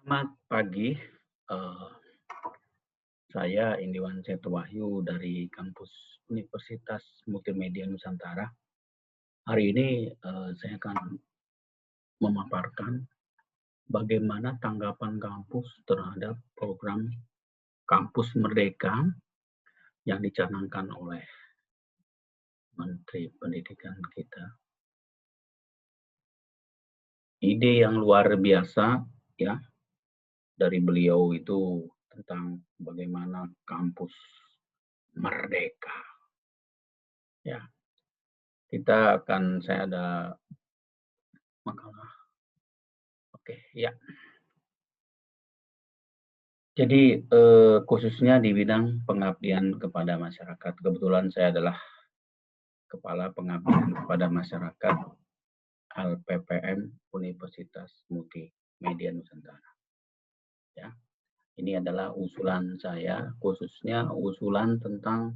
Selamat pagi, saya Indiwan Setowahyu dari kampus Universitas Multimedia Nusantara. Hari ini saya akan memaparkan bagaimana tanggapan kampus terhadap program Kampus Merdeka yang dicanangkan oleh Menteri Pendidikan kita. Ide yang luar biasa ya dari beliau itu tentang bagaimana kampus merdeka. Ya, saya ada makalah. Oke, ya. Jadi, khususnya di bidang pengabdian kepada masyarakat. Kebetulan saya adalah Kepala Pengabdian kepada Masyarakat LPPM Universitas Multimedia Nusantara. Ya, ini adalah usulan saya, khususnya usulan tentang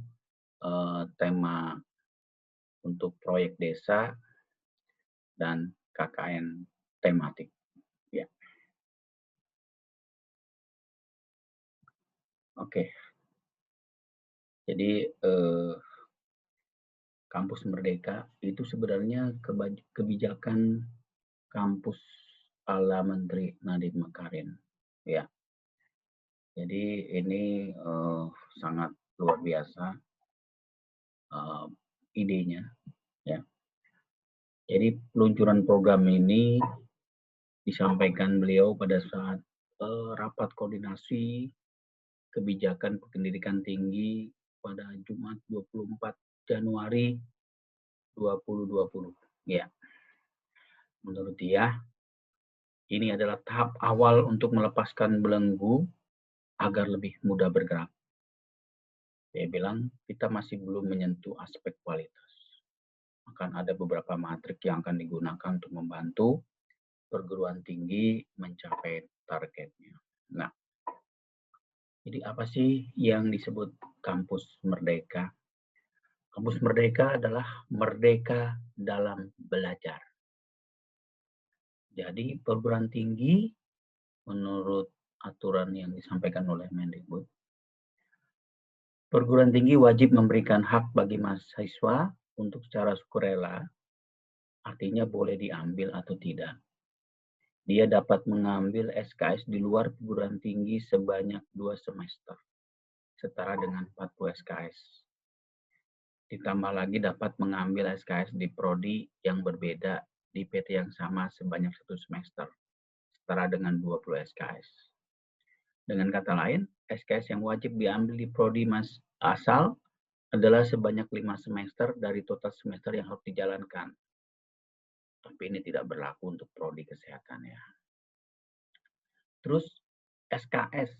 tema untuk proyek desa dan KKN tematik. Ya, oke. Jadi Kampus Merdeka itu sebenarnya kebijakan kampus ala Menteri Nadiem Makarim. Ya, jadi ini sangat luar biasa uh, idenya. Ya, jadi peluncuran program ini disampaikan beliau pada saat rapat koordinasi kebijakan pendidikan tinggi pada Jumat 24 Januari 2020. Ya, menurut dia ini adalah tahap awal untuk melepaskan belenggu agar lebih mudah bergerak. Dia bilang kita masih belum menyentuh aspek kualitas. Akan ada beberapa matrik yang akan digunakan untuk membantu perguruan tinggi mencapai targetnya. Nah, jadi apa sih yang disebut kampus merdeka? Kampus merdeka adalah merdeka dalam belajar. Jadi perguruan tinggi menurut aturan yang disampaikan oleh Mendikbud, perguruan tinggi wajib memberikan hak bagi mahasiswa untuk secara sukarela, artinya boleh diambil atau tidak. Dia dapat mengambil SKS di luar perguruan tinggi sebanyak 2 semester, setara dengan 40 SKS. Ditambah lagi dapat mengambil SKS di prodi yang berbeda di PT yang sama sebanyak 1 semester, setara dengan 20 SKS. Dengan kata lain, SKS yang wajib diambil di prodi asal adalah sebanyak 5 semester dari total semester yang harus dijalankan. Tapi ini tidak berlaku untuk prodi kesehatan ya. Terus SKS.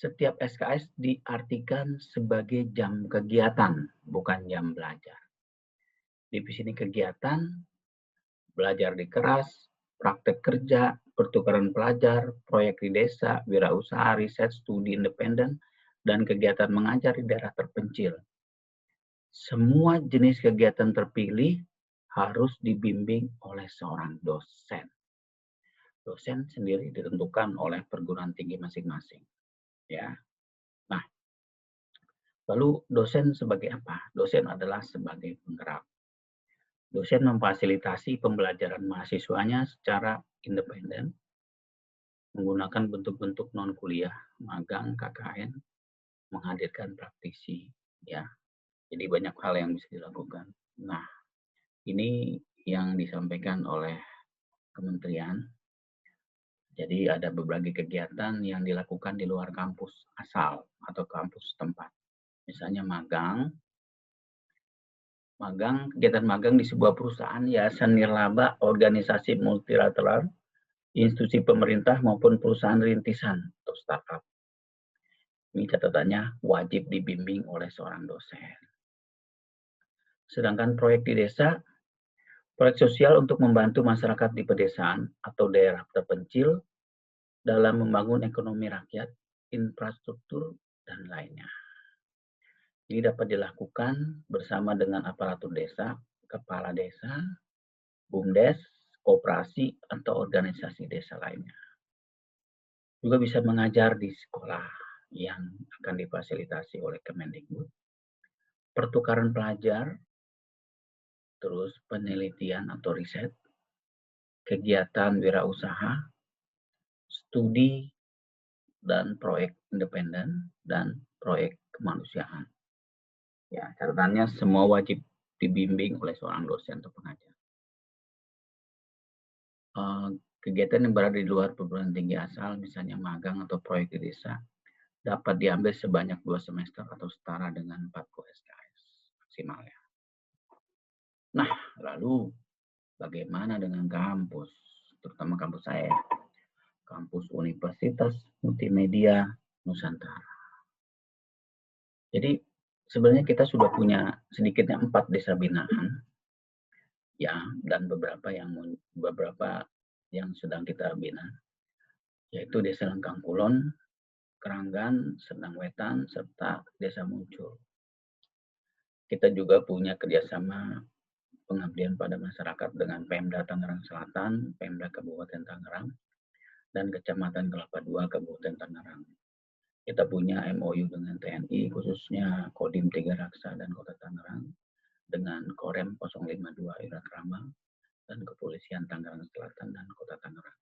Setiap SKS diartikan sebagai jam kegiatan, bukan jam belajar. Di sini kegiatan, belajar di kelas, praktek kerja, pertukaran pelajar, proyek di desa, wirausaha, riset, studi independen, dan kegiatan mengajar di daerah terpencil. Semua jenis kegiatan terpilih harus dibimbing oleh seorang dosen. Dosen sendiri ditentukan oleh perguruan tinggi masing-masing. Ya. Nah, lalu dosen sebagai apa? Dosen adalah sebagai penggerak. Dosen memfasilitasi pembelajaran mahasiswanya secara independen, menggunakan bentuk-bentuk non-kuliah, magang, KKN, menghadirkan praktisi. Ya, jadi banyak hal yang bisa dilakukan. Nah, ini yang disampaikan oleh kementerian. Jadi ada berbagai kegiatan yang dilakukan di luar kampus asal atau kampus tempat. Misalnya magang, kegiatan magang di sebuah perusahaan, yayasan nirlaba, organisasi multilateral, institusi pemerintah maupun perusahaan rintisan atau startup. Ini catatannya wajib dibimbing oleh seorang dosen. Sedangkan proyek di desa, proyek sosial untuk membantu masyarakat di pedesaan atau daerah terpencil dalam membangun ekonomi rakyat, infrastruktur, dan lainnya. Ini dapat dilakukan bersama dengan aparatur desa, kepala desa, BUMDes, koperasi, atau organisasi desa lainnya. Juga bisa mengajar di sekolah yang akan difasilitasi oleh Kemendikbud, pertukaran pelajar, terus penelitian atau riset, kegiatan wirausaha, studi dan proyek independen, dan proyek kemanusiaan. Ya, catatannya semua wajib dibimbing oleh seorang dosen atau pengajar. Kegiatan yang berada di luar perguruan tinggi asal, misalnya magang atau proyek di desa, dapat diambil sebanyak 2 semester atau setara dengan 40 SKS maksimalnya. Nah, lalu bagaimana dengan kampus, terutama kampus saya, kampus Universitas Multimedia Nusantara. Jadi sebenarnya kita sudah punya sedikitnya 4 desa binaan, ya, dan beberapa yang sedang kita bina, yaitu Desa Lengkang Kulon, Keranggan, Serdang Wetan, serta Desa Muncul. Kita juga punya kerjasama pengabdian pada masyarakat dengan Pemda Tangerang Selatan, Pemda Kabupaten Tangerang, dan Kecamatan Kelapa II Kabupaten Tangerang. Kita punya MOU dengan TNI, khususnya Kodim 3 Raksa dan Kota Tangerang, dengan Korem 052 Irakrama, dan Kepolisian Tangerang Selatan dan Kota Tangerang.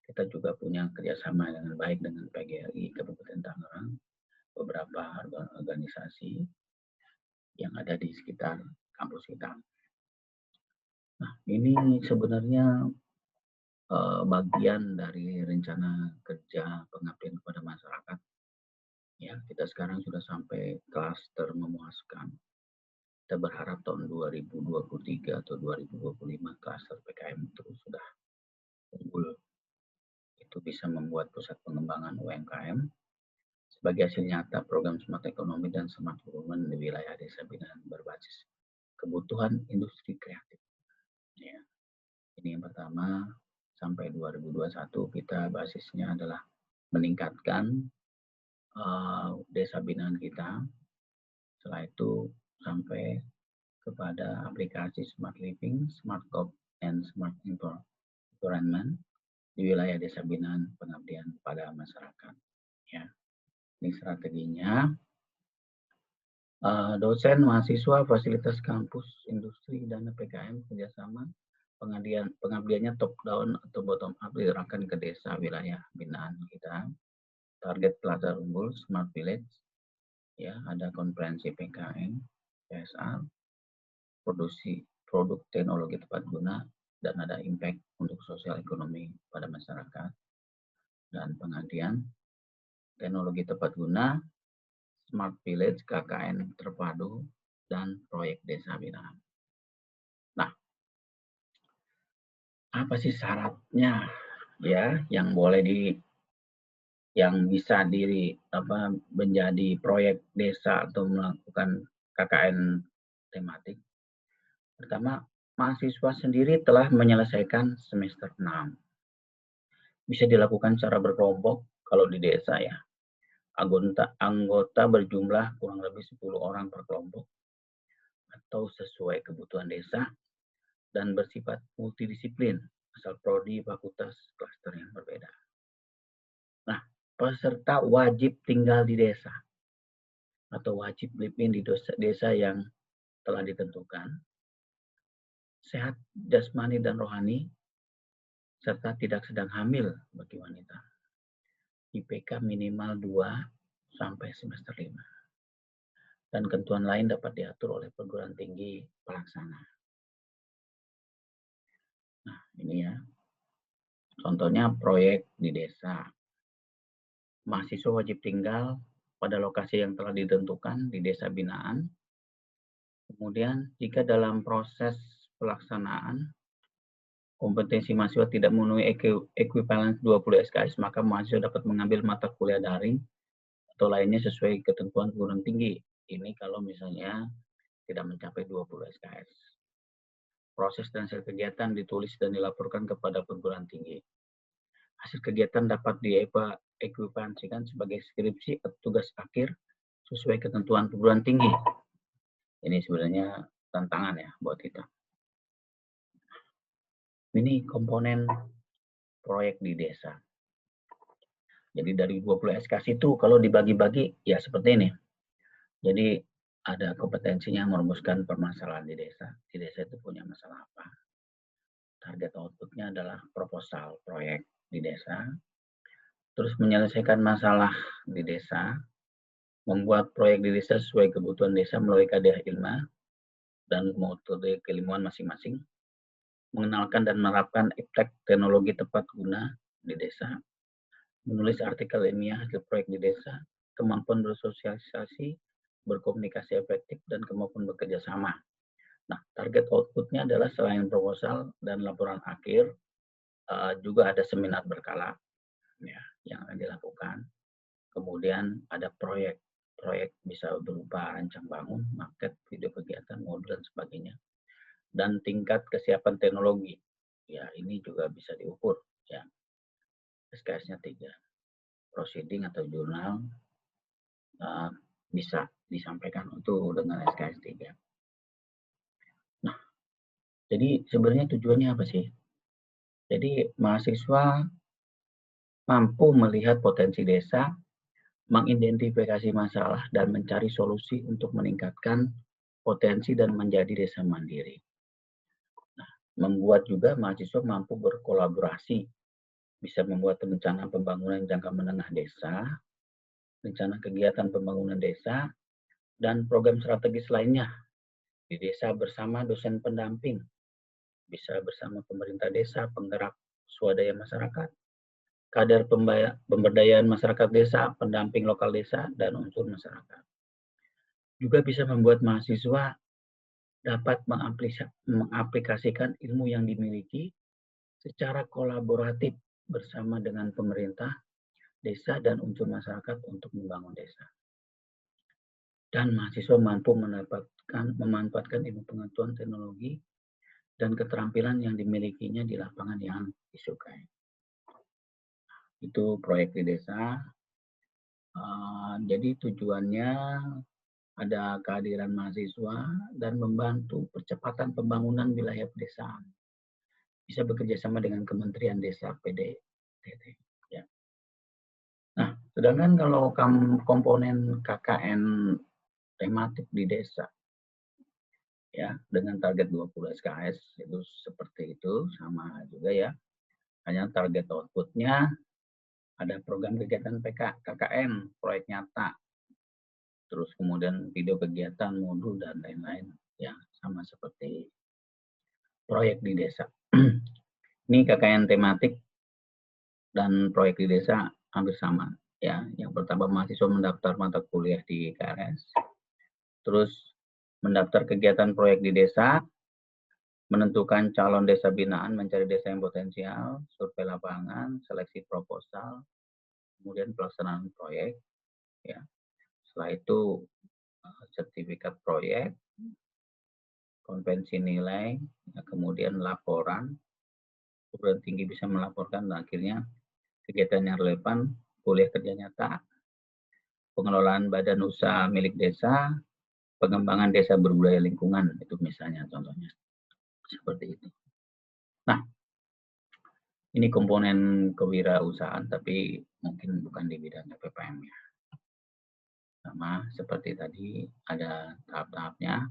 Kita juga punya kerjasama dengan baik dengan PGRI Kabupaten Tangerang, beberapa organisasi yang ada di sekitar kampus kita. Nah, ini sebenarnya bagian dari rencana kerja pengabdian kepada masyarakat. Ya, kita sekarang sudah sampai klaster memuaskan. Kita berharap tahun 2023 atau 2025 klaster PKM itu sudah unggul. Itu bisa membuat pusat pengembangan UMKM sebagai hasil nyata program Smart Ekonomi dan Smart Women di wilayah desa binaan berbasis kebutuhan industri kreatif. Ya. Ini yang pertama, sampai 2021 kita basisnya adalah meningkatkan desa binaan kita. Setelah itu sampai kepada aplikasi Smart Living, Smart Cop, and Smart Environment di wilayah desa binaan pengabdian pada masyarakat. Ya, ini strateginya. Dosen, mahasiswa, fasilitas kampus, industri, dana PKM kerjasama. Pengabdiannya top down atau bottom up diarahkan ke desa wilayah binaan kita. Target pelajar unggul Smart Village, ya, ada konferensi PKM, PSR, produk teknologi tepat guna, dan ada impact untuk sosial ekonomi pada masyarakat. Dan pengabdian teknologi tepat guna, Smart Village, KKN terpadu, dan proyek desa binaan. Nah, apa sih syaratnya ya yang bisa menjadi proyek desa atau melakukan KKN tematik? Pertama, mahasiswa sendiri telah menyelesaikan semester 6. Bisa dilakukan secara berkelompok kalau di desa ya. Anggota berjumlah kurang lebih 10 orang per kelompok atau sesuai kebutuhan desa dan bersifat multidisiplin asal prodi, fakultas, klaster yang berbeda. Nah, peserta wajib tinggal di desa atau wajib live in di desa yang telah ditentukan, sehat jasmani dan rohani, serta tidak sedang hamil bagi wanita. IPK minimal 2 sampai semester 5. Dan ketentuan lain dapat diatur oleh perguruan tinggi pelaksana. Nah, ini ya. Contohnya proyek di desa. Mahasiswa wajib tinggal pada lokasi yang telah ditentukan di desa binaan. Kemudian, jika dalam proses pelaksanaan kompetensi mahasiswa tidak memenuhi ekuivalen 20 SKS, maka mahasiswa dapat mengambil mata kuliah daring atau lainnya sesuai ketentuan perguruan tinggi. Ini kalau misalnya tidak mencapai 20 SKS. Proses dan hasil kegiatan ditulis dan dilaporkan kepada perguruan tinggi. Hasil kegiatan dapat diekuivalensikan sebagai skripsi atau tugas akhir sesuai ketentuan perguruan tinggi. Ini sebenarnya tantangan ya buat kita. Ini komponen proyek di desa. Jadi dari 20 SKS itu kalau dibagi-bagi ya seperti ini. Jadi ada kompetensinya merumuskan permasalahan di desa. Di desa itu punya masalah apa? Target outputnya adalah proposal proyek di desa. Terus menyelesaikan masalah di desa. Membuat proyek di desa sesuai kebutuhan desa melalui KDH Ilma dan metode keilmuan masing-masing. Mengenalkan dan menerapkan iptek teknologi tepat guna di desa. Menulis artikel ilmiah hasil proyek di desa, kemampuan bersosialisasi, berkomunikasi efektif, dan kemampuan bekerja sama. Nah, target outputnya adalah selain proposal dan laporan akhir, juga ada seminar berkala ya, yang akan dilakukan. Kemudian ada proyek. Proyek bisa berupa rancang bangun, market, video kegiatan, modul, dan sebagainya. Dan tingkat kesiapan teknologi. Ya, ini juga bisa diukur. Ya. SKS-nya 3. Proceeding atau jurnal bisa disampaikan untuk dengan SKS 3. Nah, jadi sebenarnya tujuannya apa sih? Jadi mahasiswa mampu melihat potensi desa, mengidentifikasi masalah, dan mencari solusi untuk meningkatkan potensi dan menjadi desa mandiri. Nah, membuat juga mahasiswa mampu berkolaborasi, bisa membuat rencana pembangunan jangka menengah desa, rencana kegiatan pembangunan desa, dan program strategis lainnya di desa bersama dosen pendamping, bisa bersama pemerintah desa, penggerak swadaya masyarakat, kader pemberdayaan masyarakat desa, pendamping lokal desa, dan unsur masyarakat. Juga bisa membuat mahasiswa dapat mengaplikasikan ilmu yang dimiliki secara kolaboratif bersama dengan pemerintah desa dan unsur masyarakat untuk membangun desa. Dan mahasiswa mampu memanfaatkan ilmu pengetahuan teknologi dan keterampilan yang dimilikinya di lapangan yang disukai. Itu proyek di desa. Jadi tujuannya ada kehadiran mahasiswa dan membantu percepatan pembangunan wilayah pedesaan. Bisa bekerja sama dengan Kementerian Desa PDTT. Ya. Nah, sedangkan kalau komponen KKN tematik di desa, ya dengan target 20 SKS itu seperti itu, sama juga ya. Hanya target outputnya ada program kegiatan KKN, proyek nyata, terus kemudian video kegiatan, modul, dan lain-lain. Ya, sama seperti proyek di desa. Ini KKN tematik dan proyek di desa hampir sama. Ya, yang pertama mahasiswa mendaftar mata kuliah di KRS, terus mendaftar kegiatan proyek di desa, menentukan calon desa binaan, mencari desa yang potensial, survei lapangan, seleksi proposal, kemudian pelaksanaan proyek. Ya, setelah itu sertifikat proyek, konvensi nilai, kemudian laporan, perguruan tinggi bisa melaporkan, dan akhirnya kegiatan yang relevan, kuliah kerja nyata, pengelolaan badan usaha milik desa, pengembangan desa berbudaya lingkungan, itu misalnya contohnya. Seperti itu. Nah, ini komponen kewirausahaan, tapi mungkin bukan di bidang PPM ya. Sama seperti tadi, ada tahap-tahapnya.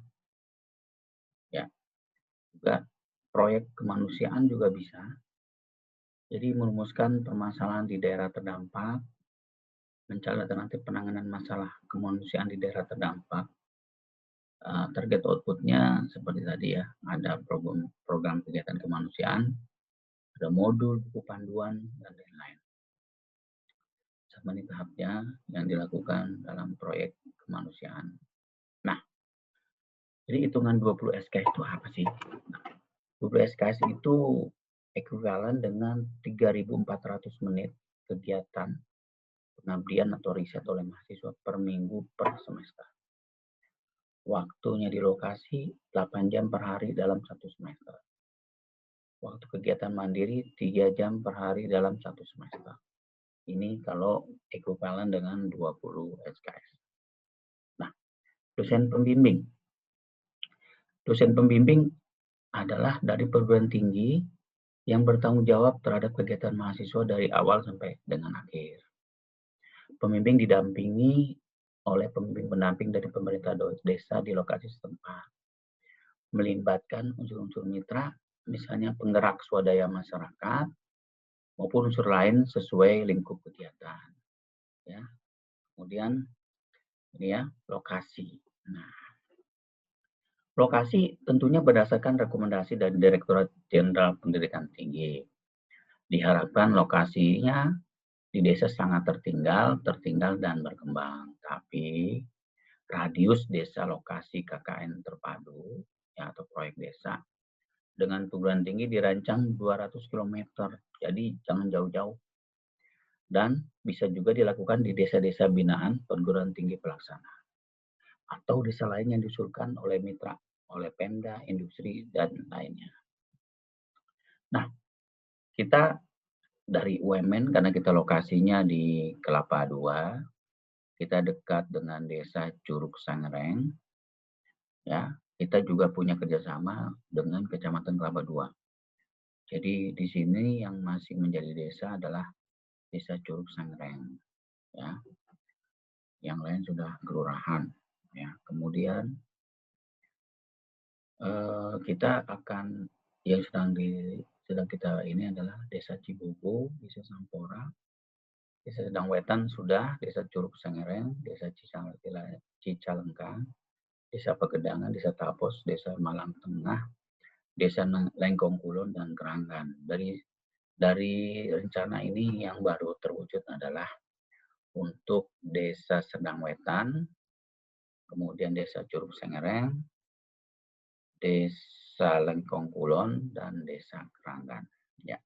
Ya, juga proyek kemanusiaan juga bisa. Jadi merumuskan permasalahan di daerah terdampak, mencari alternatif penanganan masalah kemanusiaan di daerah terdampak. Target outputnya seperti tadi ya, ada program kegiatan kemanusiaan, ada modul, buku panduan, dan lain-lain. Sama ini tahapnya yang dilakukan dalam proyek kemanusiaan. Nah, jadi hitungan 20 SKS itu apa sih? Nah, 20 SKS itu ekuivalen dengan 3.400 menit kegiatan pengabdian atau riset oleh mahasiswa per minggu per semester. Waktunya di lokasi 8 jam per hari dalam 1 semester. Waktu kegiatan mandiri 3 jam per hari dalam 1 semester. Ini kalau ekuivalen dengan 20 SKS. Nah, dosen pembimbing. Dosen pembimbing adalah dari perguruan tinggi yang bertanggung jawab terhadap kegiatan mahasiswa dari awal sampai dengan akhir. Pembimbing didampingi oleh pembimbing pendamping dari pemerintah desa di lokasi setempat. Melibatkan unsur-unsur mitra, misalnya penggerak swadaya masyarakat, maupun unsur lain sesuai lingkup kegiatan. Ya. Kemudian ini ya, lokasi. Nah, lokasi tentunya berdasarkan rekomendasi dari Direktorat Jenderal Pendidikan Tinggi. Diharapkan lokasinya di desa sangat tertinggal dan berkembang. Tapi radius desa lokasi KKN terpadu ya, atau proyek desa dengan perguruan tinggi dirancang 200 km. Jadi jangan jauh-jauh. Dan bisa juga dilakukan di desa-desa binaan perguruan tinggi pelaksana atau desa lain yang diusulkan oleh mitra, oleh Pemda, industri, dan lainnya. Nah, kita dari UMN karena kita lokasinya di Kelapa II, kita dekat dengan desa Curug Sangreng, ya, kita juga punya kerjasama dengan Kecamatan Kelapa II. Jadi di sini yang masih menjadi desa adalah desa Curug Sangreng, ya. Yang lain sudah kelurahan, ya. Kemudian kita akan yang sedang kita ini adalah desa Cibogo, desa Sampora, desa Sedang Wetan sudah, desa Curug Sangreng, desa Cicalengka, desa Pegedangan, desa Tapos, desa Malang Tengah, desa Lengkong Kulon, dan Keranggan. Dari rencana ini yang baru terwujud adalah untuk desa Sedang Wetan, kemudian desa Curug Sangreng, desa Lengkong Kulon, dan desa Keranggan. Ya.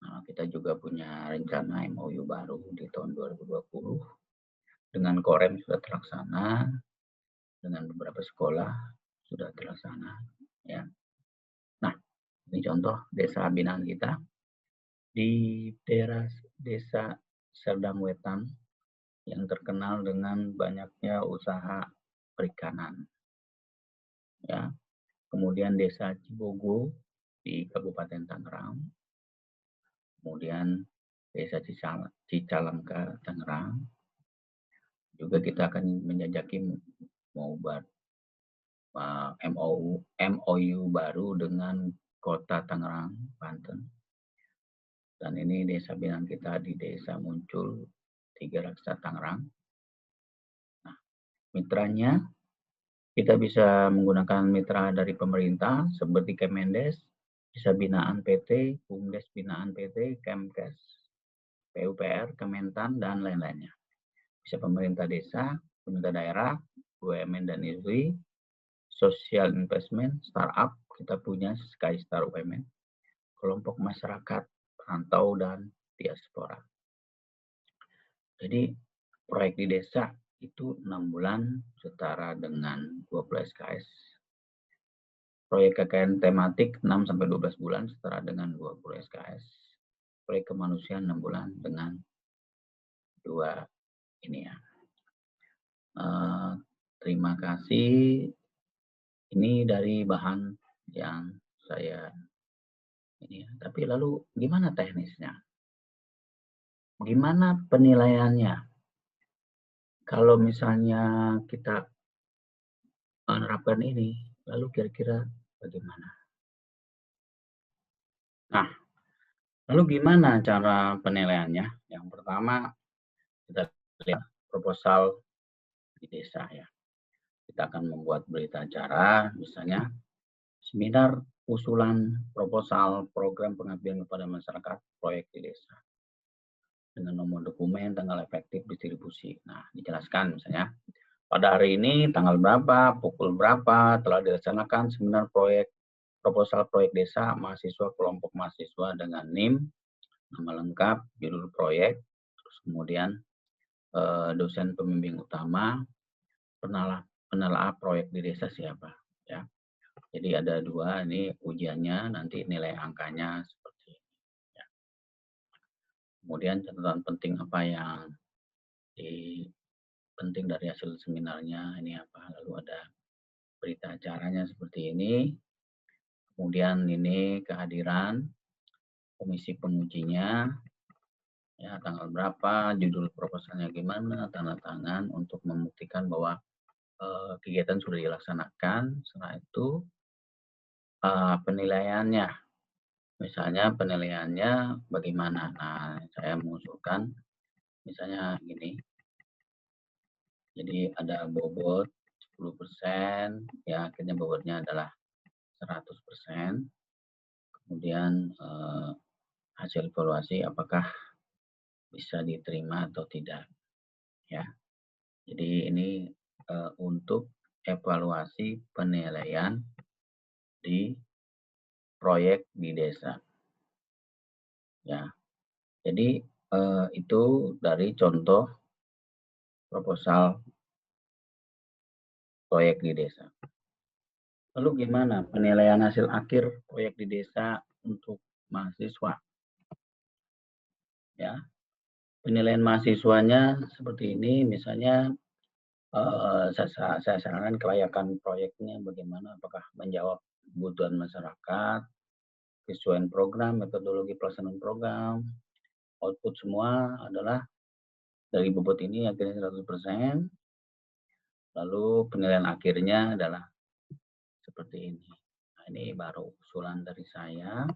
Nah, kita juga punya rencana MOU baru di tahun 2020 dengan Korem sudah terlaksana, dengan beberapa sekolah sudah terlaksana. Ya. Nah, ini contoh desa binaan kita di daerah desa Serdang Wetan yang terkenal dengan banyaknya usaha perikanan. Ya. Kemudian desa Cibogo di Kabupaten Tangerang, kemudian desa Cicalengka Tangerang. Juga kita akan menjajaki MOU baru dengan Kota Tangerang, Banten. Dan ini desa binaan kita di Desa Muncul, Tiga Raksa, Tangerang. Nah, mitranya kita bisa menggunakan mitra dari pemerintah seperti Kemendes, Desa Binaan PT, Bumdes Binaan PT, Kemkes, PUPR, Kementan, dan lain-lainnya. Bisa pemerintah desa, pemerintah daerah, BUMN dan industri, social investment, startup, kita punya Skystar UMN, kelompok masyarakat, perantau, dan diaspora. Jadi proyek di desa itu 6 bulan setara dengan 20 SKS. Proyek KKN tematik 6-12 bulan setara dengan 20 SKS. Proyek kemanusiaan 6 bulan dengan 2 ini ya. Terima kasih. Ini dari bahan yang saya ini. Tapi lalu gimana teknisnya? Gimana penilaiannya? Kalau misalnya kita menerapkan ini, lalu kira-kira bagaimana? Nah, lalu gimana cara penilaiannya? Yang pertama, kita lihat proposal di desa ya. Kita akan membuat berita acara, misalnya seminar usulan proposal program pengabdian kepada masyarakat proyek di desa. Dengan nomor dokumen, tanggal efektif distribusi. Nah, dijelaskan misalnya, pada hari ini tanggal berapa, pukul berapa, telah dilaksanakan seminar proposal proyek desa mahasiswa kelompok mahasiswa dengan NIM, nama lengkap, judul proyek, terus kemudian dosen pembimbing utama, penelaah proyek di desa siapa, ya. Jadi ada 2 ini ujiannya, nanti nilai angkanya seperti ini. Ya. Kemudian catatan penting apa yang penting dari hasil seminarnya ini apa, lalu ada berita acaranya seperti ini. Kemudian ini kehadiran komisi pengujinya, ya tanggal berapa, judul proposalnya gimana, tanda tangan untuk membuktikan bahwa kegiatan sudah dilaksanakan. Setelah itu penilaiannya, misalnya penilaiannya bagaimana. Nah, saya mengusulkan misalnya gini, jadi ada bobot 10%, ya akhirnya bobotnya adalah 100%. Kemudian hasil evaluasi apakah bisa diterima atau tidak, ya. Jadi ini untuk evaluasi penilaian di proyek di desa, ya. Jadi itu dari contoh proposal proyek di desa. Lalu gimana penilaian hasil akhir proyek di desa untuk mahasiswa? Ya, penilaian mahasiswanya seperti ini, misalnya saya sarankan kelayakan proyeknya bagaimana, apakah menjawab kebutuhan masyarakat, kesesuaian program, metodologi pelaksanaan program, output semua adalah dari bobot ini akhirnya 100%, lalu penilaian akhirnya adalah seperti ini. Nah, ini baru usulan dari saya.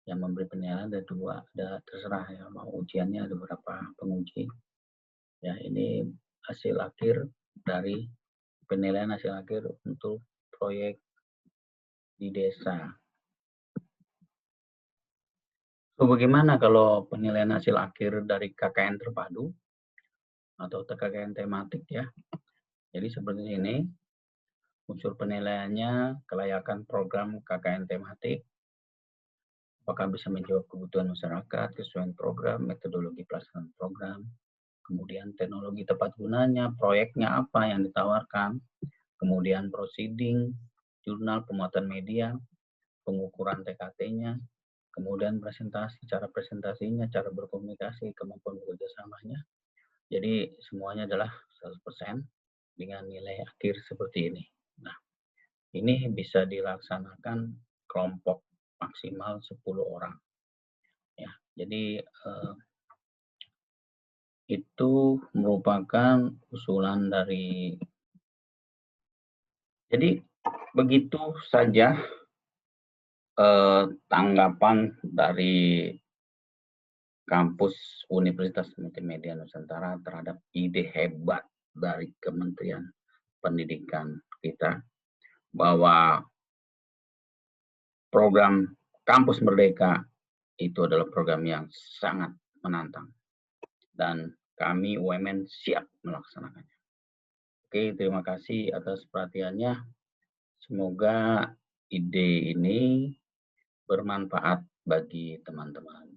Yang memberi penilaian ada 2, ada terserah ya mau ujiannya ada berapa penguji. Ya, ini hasil akhir dari penilaian hasil akhir untuk proyek di desa. So, bagaimana kalau penilaian hasil akhir dari KKN terpadu atau KKN tematik ya? Jadi seperti ini, unsur penilaiannya kelayakan program KKN tematik, apakah bisa menjawab kebutuhan masyarakat, kesesuaian program, metodologi pelaksanaan program, kemudian teknologi tepat gunanya, proyeknya apa yang ditawarkan, kemudian proceeding, jurnal, pemuatan media, pengukuran TKT-nya, kemudian presentasi, cara presentasinya, cara berkomunikasi, kemampuan bekerja samanya. Jadi semuanya adalah 100% dengan nilai akhir seperti ini. Nah, ini bisa dilaksanakan kelompok maksimal 10 orang. Ya, jadi itu merupakan usulan dari. Jadi begitu saja tanggapan dari kampus Universitas Multimedia Nusantara terhadap ide hebat dari Kementerian Pendidikan kita, bahwa program Kampus Merdeka itu adalah program yang sangat menantang dan kami UMN siap melaksanakannya. Oke, terima kasih atas perhatiannya. Semoga ide ini bermanfaat bagi teman-teman.